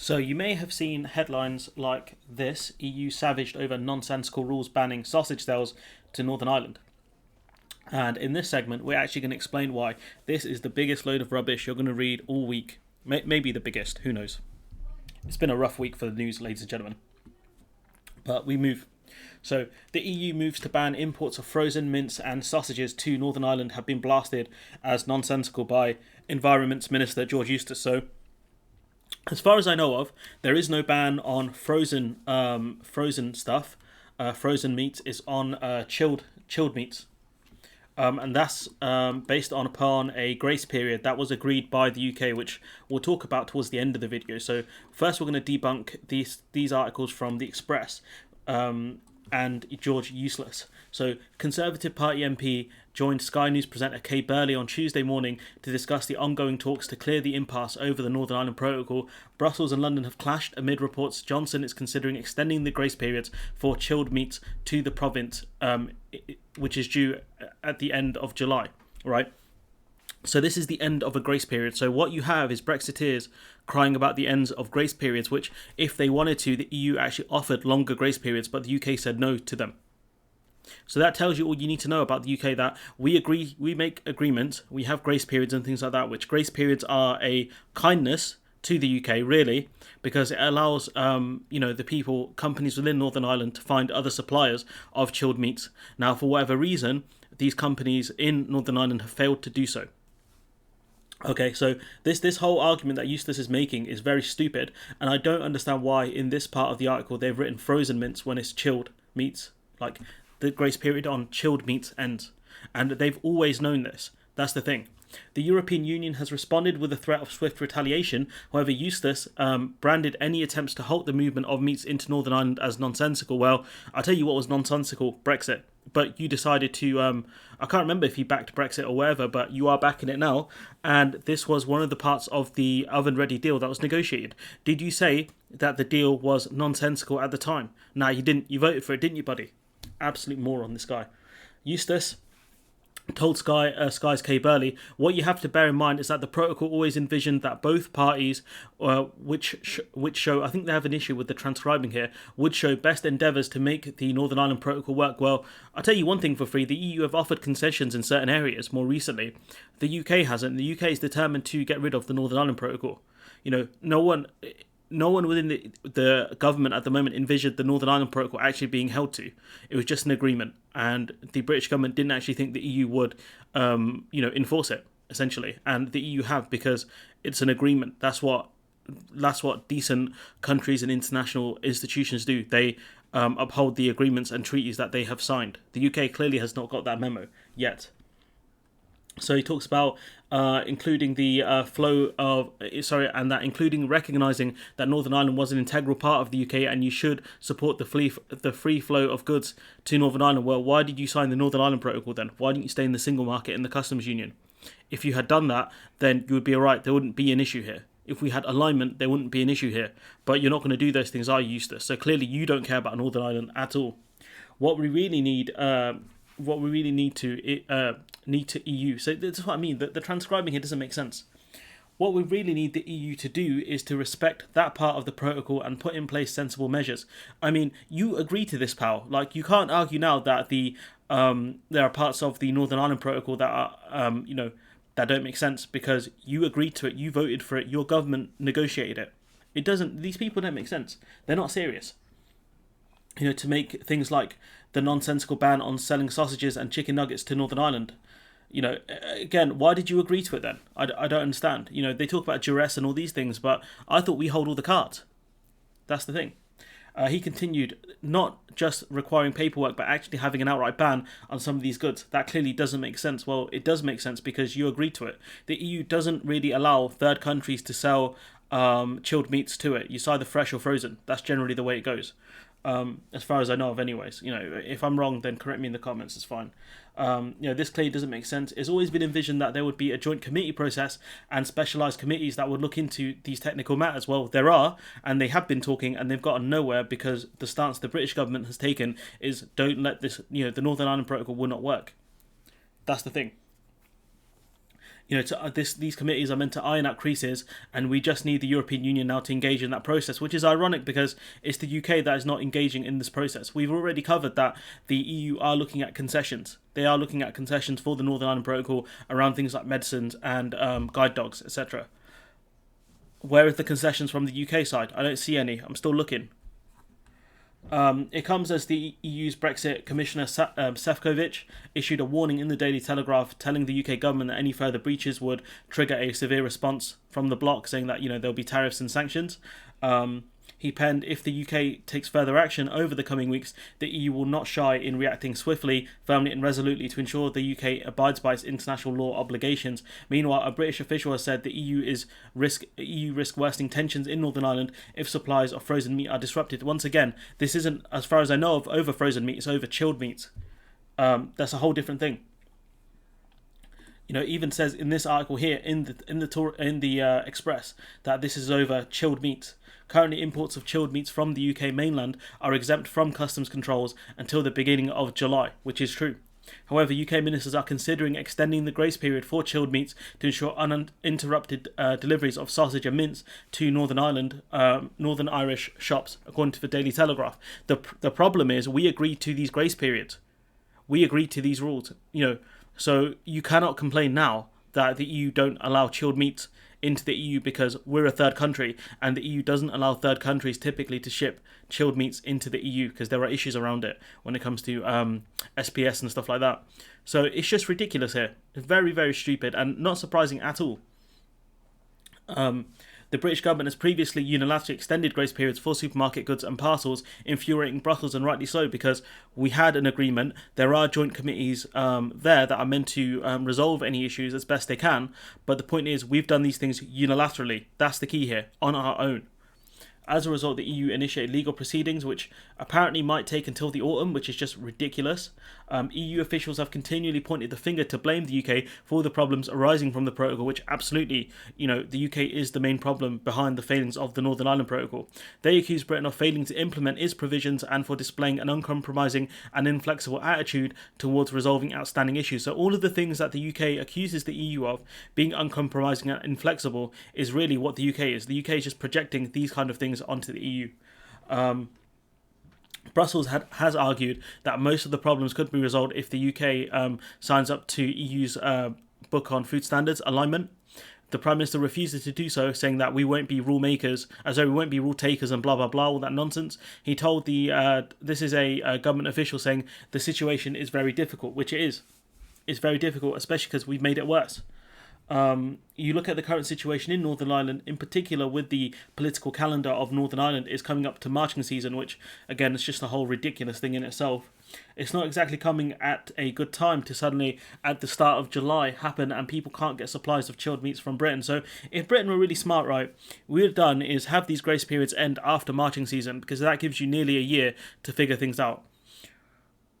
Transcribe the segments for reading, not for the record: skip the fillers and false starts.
So you may have seen headlines like this: EU savaged over nonsensical rules banning sausage sales to Northern Ireland. And in this segment, we're actually going to explain why this is the biggest load of rubbish you're going to read all week. Maybe the biggest, who knows? It's been a rough week for the news, ladies and gentlemen. But we move. So the EU moves to ban imports of frozen mince and sausages to Northern Ireland have been blasted as nonsensical by Environment Minister George Eustace. So as far as I know of, there is no ban on frozen stuff. Frozen meats is on chilled meats, and that's based upon a grace period that was agreed by the UK, which we'll talk about towards the end of the video. So first, we're going to debunk these articles from the Express. And George Useless. So, Conservative Party MP joined Sky News presenter Kay Burley on Tuesday morning to discuss the ongoing talks to clear the impasse over the Northern Ireland Protocol. Brussels and London have clashed amid reports Johnson is considering extending the grace periods for chilled meats to the province, which is due at the end of July, right? So this is the end of a grace period. So what you have is Brexiteers crying about the ends of grace periods, which, if they wanted to, the EU actually offered longer grace periods, but the UK said no to them. So that tells you all you need to know about the UK, that we make agreements, we have grace periods and things like that, which grace periods are a kindness to the UK, really, because it allows the people, companies within Northern Ireland, to find other suppliers of chilled meats. Now, for whatever reason, these companies in Northern Ireland have failed to do so. Okay, so this whole argument that Eustace is making is very stupid, and I don't understand why in this part of the article they've written frozen mince when it's chilled meats. Like, the grace period on chilled meats ends, and they've always known this. That's the thing. The European Union has responded with a threat of swift retaliation. However, Eustace branded any attempts to halt the movement of meats into Northern Ireland as nonsensical. Well, I'll tell you what was nonsensical: Brexit. But you decided to, I can't remember if you backed Brexit or whatever, but you are backing it now. And this was one of the parts of the oven-ready deal that was negotiated. Did you say that the deal was nonsensical at the time? No, you didn't. You voted for it, didn't you, buddy? Absolute moron, this guy. Eustace told Sky's Kay Burley, what you have to bear in mind is that the protocol always envisioned that both parties, which show, I think they have an issue with the transcribing here, would show best endeavours to make the Northern Ireland Protocol work. Well, I'll tell you one thing for free: the EU have offered concessions in certain areas more recently. The UK hasn't. The UK is determined to get rid of the Northern Ireland Protocol. No one within the government at the moment envisioned the Northern Ireland Protocol actually being held to. It was just an agreement, and the British government didn't actually think the EU would, enforce it, essentially. And the EU have, because it's an agreement. That's what decent countries and international institutions do. They uphold the agreements and treaties that they have signed. The UK clearly has not got that memo yet. So he talks about including the including recognising that Northern Ireland was an integral part of the UK, and you should support the free flow of goods to Northern Ireland. Well, why did you sign the Northern Ireland Protocol then? Why didn't you stay in the single market in the customs union? If you had done that, then you would be alright. There wouldn't be an issue here. If we had alignment, there wouldn't be an issue here. But you're not going to do those things, are you, Eustace? So clearly you don't care about Northern Ireland at all. What we really need to EU. So that's what I mean. The transcribing here doesn't make sense. What we really need the EU to do is to respect that part of the protocol and put in place sensible measures. I mean, you agree to this, pal. Like, you can't argue now that there are parts of the Northern Ireland Protocol that are that don't make sense, because you agreed to it, you voted for it, your government negotiated it. It doesn't. These people don't make sense. They're not serious. To make things like the nonsensical ban on selling sausages and chicken nuggets to Northern Ireland. Again, why did you agree to it then? I don't understand. They talk about duress and all these things, but I thought we hold all the cards. That's the thing. He continued, not just requiring paperwork, but actually having an outright ban on some of these goods. That clearly doesn't make sense. Well, it does make sense because you agreed to it. The EU doesn't really allow third countries to sell chilled meats to it. It's either fresh or frozen. That's generally the way it goes. As far as I know of anyways. If I'm wrong, then correct me in the comments, it's fine. This clearly doesn't make sense. It's always been envisioned that there would be a joint committee process and specialised committees that would look into these technical matters. Well, there are, and they have been talking, and they've gotten nowhere, because the stance the British government has taken is, don't let this, the Northern Ireland Protocol will not work. That's the thing. these committees are meant to iron out creases, and we just need the European Union now to engage in that process, which is ironic because it's the UK that is not engaging in this process. We've already covered that the EU are looking at concessions. They are looking at concessions for the Northern Ireland Protocol around things like medicines and guide dogs, etc. Where are the concessions from the UK side? I don't see any. I'm still looking. It comes as the EU's Brexit Commissioner Sefcovic issued a warning in the Daily Telegraph telling the UK government that any further breaches would trigger a severe response from the bloc, saying that there'll be tariffs and sanctions. He penned, if the UK takes further action over the coming weeks, the EU will not shy in reacting swiftly, firmly and resolutely to ensure the UK abides by its international law obligations. Meanwhile, a British official has said the EU risk worsening tensions in Northern Ireland if supplies of frozen meat are disrupted. Once again, this isn't, as far as I know, of over frozen meat, it's over chilled meat. That's a whole different thing. Even says in this article here in the Express that this is over chilled meat. Currently, imports of chilled meats from the UK mainland are exempt from customs controls until the beginning of July, which is true. However, UK ministers are considering extending the grace period for chilled meats to ensure uninterrupted deliveries of sausage and mince to Northern Irish shops, according to the Daily Telegraph. The problem is we agreed to these grace periods. We agreed to these rules, so you cannot complain now that the EU don't allow chilled meats into the EU because we're a third country, and the EU doesn't allow third countries typically to ship chilled meats into the EU because there are issues around it when it comes to SPS and stuff like that. So it's just ridiculous here. It's very, very stupid and not surprising at all. The British government has previously unilaterally extended grace periods for supermarket goods and parcels, infuriating Brussels, and rightly so, because we had an agreement. There are joint committees there that are meant to resolve any issues as best they can, but the point is we've done these things unilaterally. That's the key here, on our own. As a result, the EU initiated legal proceedings, which apparently might take until the autumn, which is just ridiculous. EU officials have continually pointed the finger to blame the UK for the problems arising from the protocol, which absolutely, the UK is the main problem behind the failings of the Northern Ireland Protocol. They accuse Britain of failing to implement its provisions and for displaying an uncompromising and inflexible attitude towards resolving outstanding issues. So all of the things that the UK accuses the EU of, being uncompromising and inflexible, is really what the UK is. The UK is just projecting these kind of things onto the EU. Brussels has argued that most of the problems could be resolved if the UK signs up to EU's book on food standards alignment. The Prime Minister refuses to do so, saying that we won't be rule makers, we won't be rule takers and blah, blah, blah, all that nonsense. He told this is a government official saying the situation is very difficult, which it is. It's very difficult, especially because we've made it worse. You look at the current situation in Northern Ireland, in particular with the political calendar of Northern Ireland is coming up to marching season, which again is just a whole ridiculous thing in itself. It's not exactly coming at a good time to suddenly at the start of July happen and people can't get supplies of chilled meats from Britain. So if Britain were really smart, right, what we've done is have these grace periods end after marching season, because that gives you nearly a year to figure things out.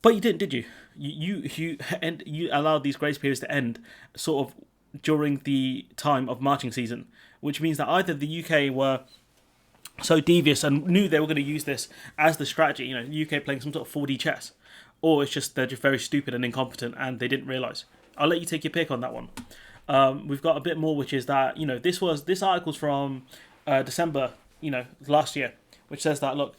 But you didn't, did you? You allowed these grace periods to end sort of during the time of marching season, which means that either the UK were so devious and knew they were going to use this as the strategy, the UK playing some sort of 4D chess, or it's just they're just very stupid and incompetent and they didn't realise. I'll let you take your pick on that one. We've got a bit more, which is that this article's from December last year, which says that look,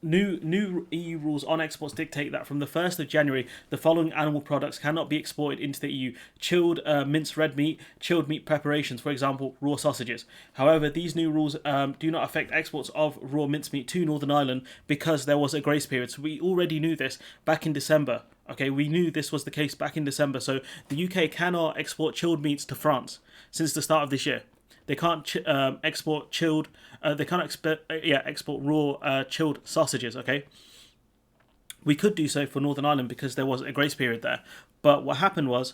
New EU rules on exports dictate that from the 1st of January, the following animal products cannot be exported into the EU. Chilled minced red meat, chilled meat preparations, for example, raw sausages. However, these new rules do not affect exports of raw mincemeat to Northern Ireland because there was a grace period. So we already knew this back in December. Okay, we knew this was the case back in December. So the UK cannot export chilled meats to France since the start of this year. They can't export chilled. They can't export raw chilled sausages. Okay, we could do so for Northern Ireland because there was a grace period there. But what happened was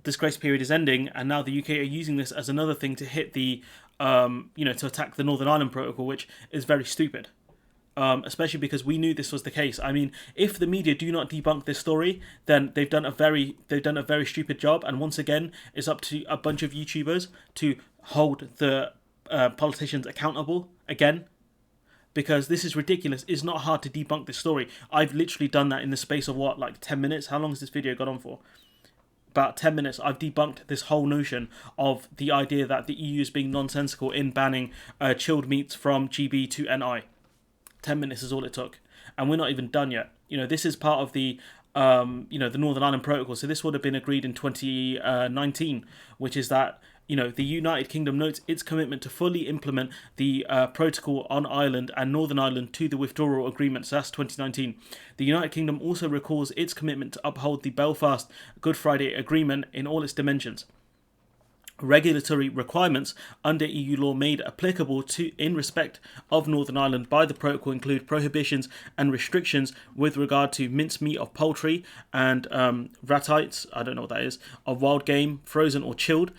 this grace period is ending, and now the UK are using this as another thing to hit the to attack the Northern Ireland Protocol, which is very stupid. Especially because we knew this was the case. I mean, if the media do not debunk this story, then they've done a very stupid job. And once again, it's up to a bunch of YouTubers to hold the politicians accountable again, because this is ridiculous. It's not hard to debunk this story. I've literally done that in the space of 10 minutes. How long has this video gone on for? about 10 minutes, I've debunked this whole notion of the idea that the EU is being nonsensical in banning chilled meats from GB to NI. 10 minutes is all it took. And we're not even done yet. This is part of the the Northern Ireland Protocol. So this would have been agreed in 2019, which is that the United Kingdom notes its commitment to fully implement the protocol on Ireland and Northern Ireland to the withdrawal agreement. So that's 2019. The United Kingdom also recalls its commitment to uphold the Belfast Good Friday Agreement in all its dimensions. Regulatory requirements under EU law made applicable to in respect of Northern Ireland by the protocol include prohibitions and restrictions with regard to mincemeat of poultry and ratites, I don't know what that is, of wild game, frozen or chilled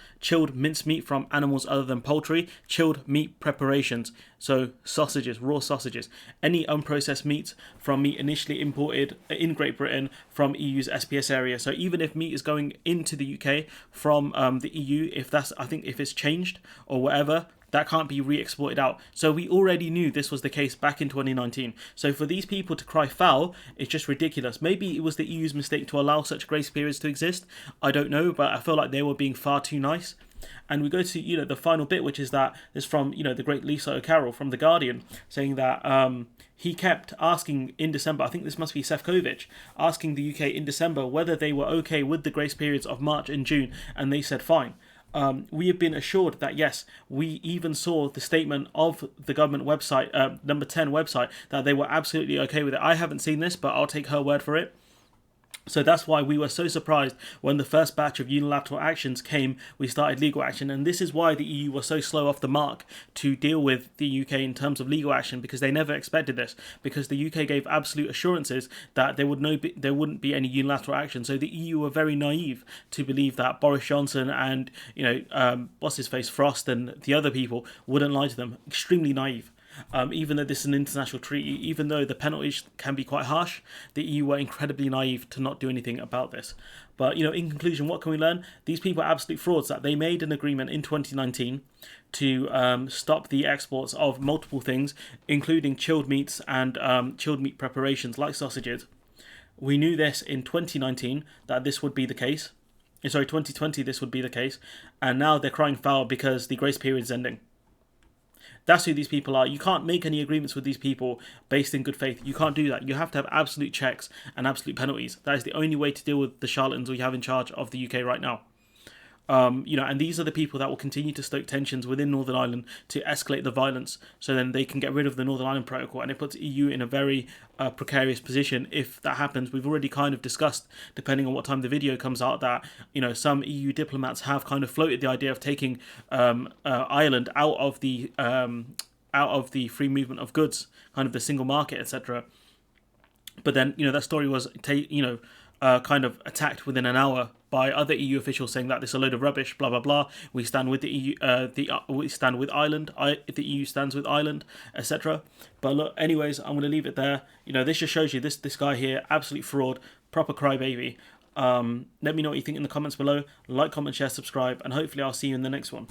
mincemeat from animals other than poultry, chilled meat preparations, so sausages, raw sausages, any unprocessed meats from meat initially imported in Great Britain from EU's SPS area. So even if meat is going into the UK from the EU, if it's changed or whatever, that can't be re-exported out. So we already knew this was the case back in 2019. So for these people to cry foul, it's just ridiculous. Maybe it was the EU's mistake to allow such grace periods to exist. I don't know, but I feel like they were being far too nice. And we go to the final bit, which is that is from the great Lisa O'Carroll from The Guardian, saying that he kept asking in December, I think this must be Sefcovic, asking the UK in December whether they were okay with the grace periods of March and June, and they said fine. We have been assured that yes, we even saw the statement of the government website, number 10 website, that they were absolutely okay with it. I haven't seen this, but I'll take her word for it. So that's why we were so surprised when the first batch of unilateral actions came, we started legal action. And this is why the EU was so slow off the mark to deal with the UK in terms of legal action, because they never expected this, because the UK gave absolute assurances that there wouldn't be any unilateral action. So the EU were very naive to believe that Boris Johnson and, what's his face, Frost and the other people wouldn't lie to them. Extremely naive. Even though this is an international treaty, even though the penalties can be quite harsh, the EU were incredibly naive to not do anything about this. But, in conclusion, what can we learn? These people are absolute frauds, that they made an agreement in 2019 to stop the exports of multiple things, including chilled meats and chilled meat preparations like sausages. We knew this in 2019, that this would be the case. 2020, this would be the case. And now they're crying foul because the grace period is ending. That's who these people are. You can't make any agreements with these people based in good faith. You can't do that. You have to have absolute checks and absolute penalties. That is the only way to deal with the charlatans we have in charge of the UK right now. And these are the people that will continue to stoke tensions within Northern Ireland to escalate the violence, so then they can get rid of the Northern Ireland Protocol, and it puts EU in a very precarious position if that happens. We've already kind of discussed, depending on what time the video comes out, that some EU diplomats have kind of floated the idea of taking Ireland out of the free movement of goods, kind of the single market, etc. But then that story was kind of attacked within an hour by other EU officials saying that this is a load of rubbish, blah blah blah. We stand with the EU, we stand with Ireland. The EU stands with Ireland, etc. But look, anyways, I'm going to leave it there. This just shows you this guy here, absolute fraud, proper crybaby. Let me know what you think in the comments below. Like, comment, share, subscribe, and hopefully I'll see you in the next one.